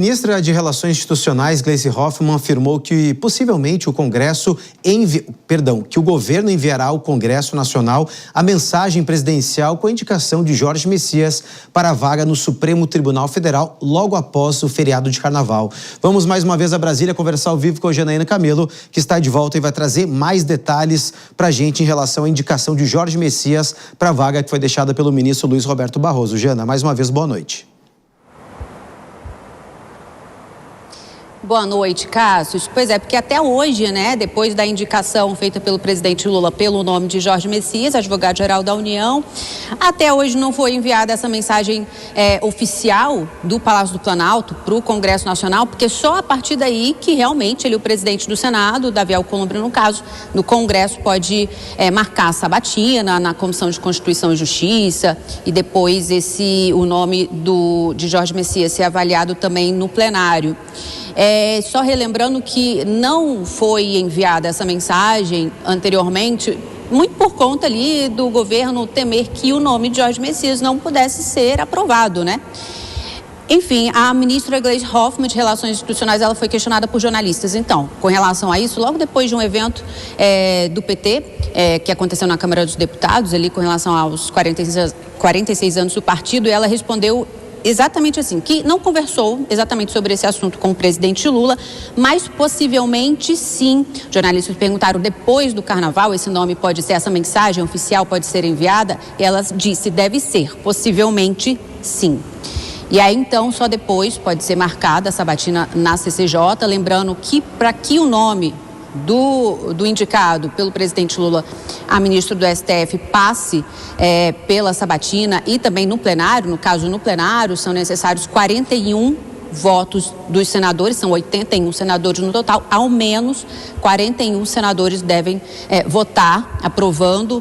A ministra de Relações Institucionais, Gleisi Hoffmann, afirmou que possivelmente o governo enviará ao Congresso Nacional a mensagem presidencial com a indicação de Jorge Messias para a vaga no Supremo Tribunal Federal logo após o feriado de Carnaval. Vamos mais uma vez a Brasília conversar ao vivo com a Janaína Camelo, que está de volta e vai trazer mais detalhes para a gente em relação à indicação de Jorge Messias para a vaga que foi deixada pelo ministro Luiz Roberto Barroso. Jana, mais uma vez, boa noite. Boa noite, Cássio. Pois é, porque até hoje, né, depois da indicação feita pelo presidente Lula pelo nome de Jorge Messias, advogado-geral da União, até hoje não foi enviada essa mensagem oficial do Palácio do Planalto para o Congresso Nacional, porque só a partir daí que realmente o presidente do Senado, Davi Alcolumbre, no caso, no Congresso, pode marcar a sabatina na Comissão de Constituição e Justiça e depois o nome de Jorge Messias ser avaliado também no plenário. Só relembrando que não foi enviada essa mensagem anteriormente, muito por conta ali do governo temer que o nome de Jorge Messias não pudesse ser aprovado, né? Enfim, a ministra Gleisi Hoffmann, de Relações Institucionais, ela foi questionada por jornalistas. Então, com relação a isso, logo depois de um evento do PT, que aconteceu na Câmara dos Deputados, ali com relação aos 46 anos do partido, ela respondeu exatamente assim, que não conversou exatamente sobre esse assunto com o presidente Lula, mas possivelmente sim. Jornalistas perguntaram depois do Carnaval, esse nome pode ser, essa mensagem oficial pode ser enviada? Ela disse, deve ser, possivelmente sim. E aí, então, só depois pode ser marcada a sabatina na CCJ, lembrando que para que o nome do indicado pelo presidente Lula a ministro do STF passe pela sabatina e também no plenário, no caso no plenário, são necessários 41 votos dos senadores, são 81 senadores no total, ao menos 41 senadores devem votar aprovando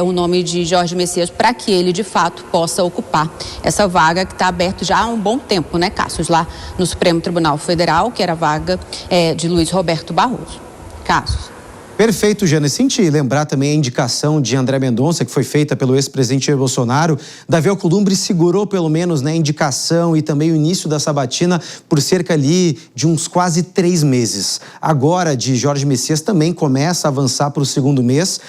o nome de Jorge Messias para que ele de fato possa ocupar essa vaga que está aberta já há um bom tempo, né, Cássio, lá no Supremo Tribunal Federal, que era a vaga de Luiz Roberto Barroso. Cássio. Perfeito, Jana. E senti lembrar também a indicação de André Mendonça, que foi feita pelo ex-presidente Jair Bolsonaro. Davi Alcolumbre segurou pelo menos, né, a indicação e também o início da sabatina por cerca ali de uns quase 3 meses. Agora, de Jorge Messias também começa a avançar para o segundo mês.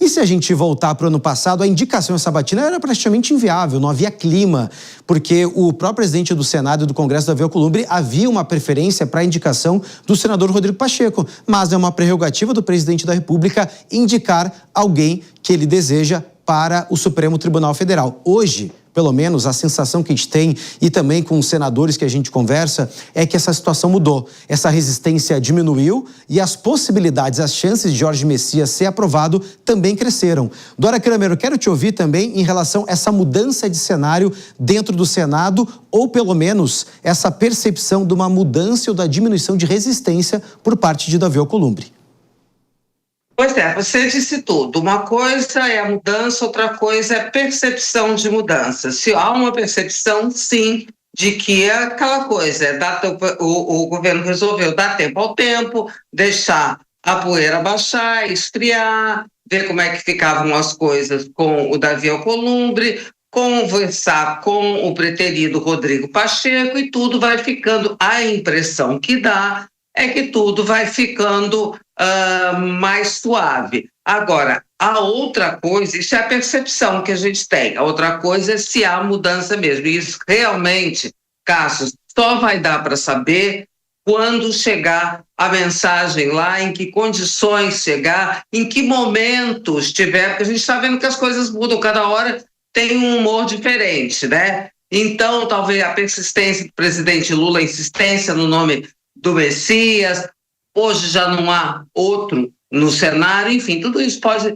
E se a gente voltar para o ano passado, a indicação à sabatina era praticamente inviável, não havia clima, porque o próprio presidente do Senado e do Congresso, Davi Alcolumbre, havia uma preferência para a indicação do senador Rodrigo Pacheco, mas é uma prerrogativa do presidente da República indicar alguém que ele deseja para o Supremo Tribunal Federal. Hoje, pelo menos a sensação que a gente tem, e também com os senadores que a gente conversa, é que essa situação mudou. Essa resistência diminuiu e as possibilidades, as chances de Jorge Messias ser aprovado também cresceram. Dora Kramer, eu quero te ouvir também em relação a essa mudança de cenário dentro do Senado, ou pelo menos essa percepção de uma mudança ou da diminuição de resistência por parte de Davi Alcolumbre. Pois é, você disse tudo. Uma coisa é a mudança, outra coisa é a percepção de mudança. Se há uma percepção, sim, de que é aquela coisa, o governo resolveu dar tempo ao tempo, deixar a poeira baixar, esfriar, ver como é que ficavam as coisas com o Davi Alcolumbre, conversar com o preterido Rodrigo Pacheco e tudo vai ficando, a impressão que dá é que tudo vai ficando mais suave. Agora, a outra coisa, isso é a percepção que a gente tem, a outra coisa é se há mudança mesmo. E isso realmente, Cássio, só vai dar para saber quando chegar a mensagem lá, em que condições chegar, em que momento estiver, porque a gente está vendo que as coisas mudam, cada hora tem um humor diferente, né? Então, talvez a persistência do presidente Lula, a insistência no nome do Messias, hoje já não há outro no cenário, enfim, tudo isso pode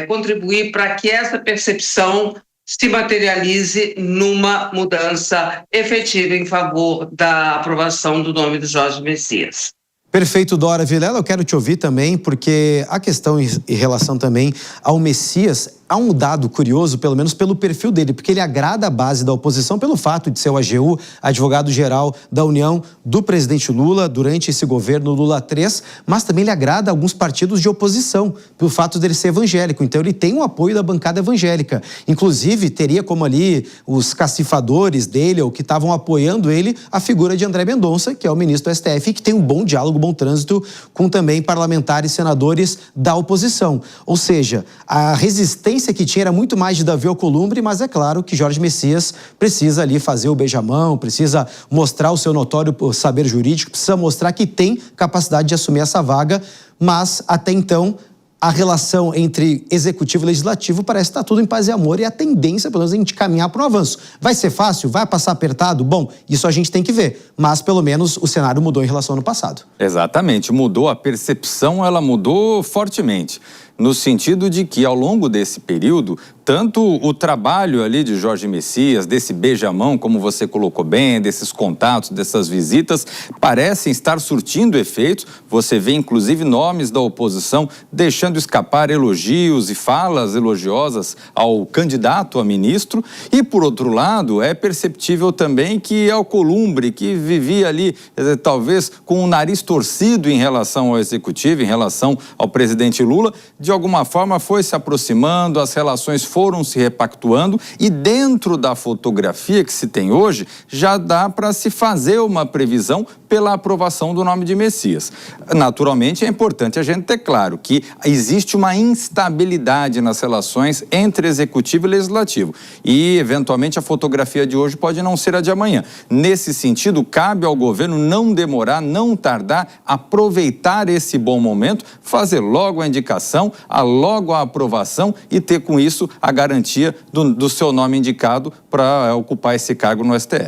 contribuir para que essa percepção se materialize numa mudança efetiva em favor da aprovação do nome do Jorge Messias. Perfeito, Dora Vilela, eu quero te ouvir também, porque a questão em relação também ao Messias há um dado curioso, pelo menos pelo perfil dele, porque ele agrada a base da oposição pelo fato de ser o AGU, advogado-geral da União do presidente Lula, durante esse governo Lula 3, mas também ele agrada alguns partidos de oposição, pelo fato dele ser evangélico. Então ele tem o apoio da bancada evangélica. Inclusive, teria como ali os cacifadores dele, ou que estavam apoiando ele, a figura de André Mendonça, que é o ministro do STF, que tem um bom diálogo, bom trânsito com também parlamentares e senadores da oposição. Ou seja, a resistência que tinha era muito mais de Davi Alcolumbre, mas é claro que Jorge Messias precisa ali fazer o beijamão, precisa mostrar o seu notório saber jurídico, precisa mostrar que tem capacidade de assumir essa vaga, mas até então a relação entre executivo e legislativo parece estar tudo em paz e amor, e a tendência, pelo menos, é a gente caminhar para um avanço. Vai ser fácil? Vai passar apertado? Bom, isso a gente tem que ver, mas pelo menos o cenário mudou em relação ao ano passado. Exatamente, mudou a percepção, ela mudou fortemente, no sentido de que ao longo desse período, tanto o trabalho ali de Jorge Messias, desse beijamão, como você colocou bem, desses contatos, dessas visitas, parecem estar surtindo efeitos. Você vê, inclusive, nomes da oposição deixando escapar elogios e falas elogiosas ao candidato a ministro. E, por outro lado, é perceptível também que Alcolumbre, que vivia ali, talvez, com o nariz torcido em relação ao executivo, em relação ao presidente Lula, de alguma forma foi se aproximando, as relações foram se repactuando, e dentro da fotografia que se tem hoje, já dá para se fazer uma previsão pela aprovação do nome de Messias. Naturalmente, é importante a gente ter claro que existe uma instabilidade nas relações entre executivo e legislativo, e eventualmente a fotografia de hoje pode não ser a de amanhã. Nesse sentido, cabe ao governo não demorar, não tardar, aproveitar esse bom momento, fazer logo a indicação, logo a aprovação e ter com isso a garantia do seu nome indicado para ocupar esse cargo no STF.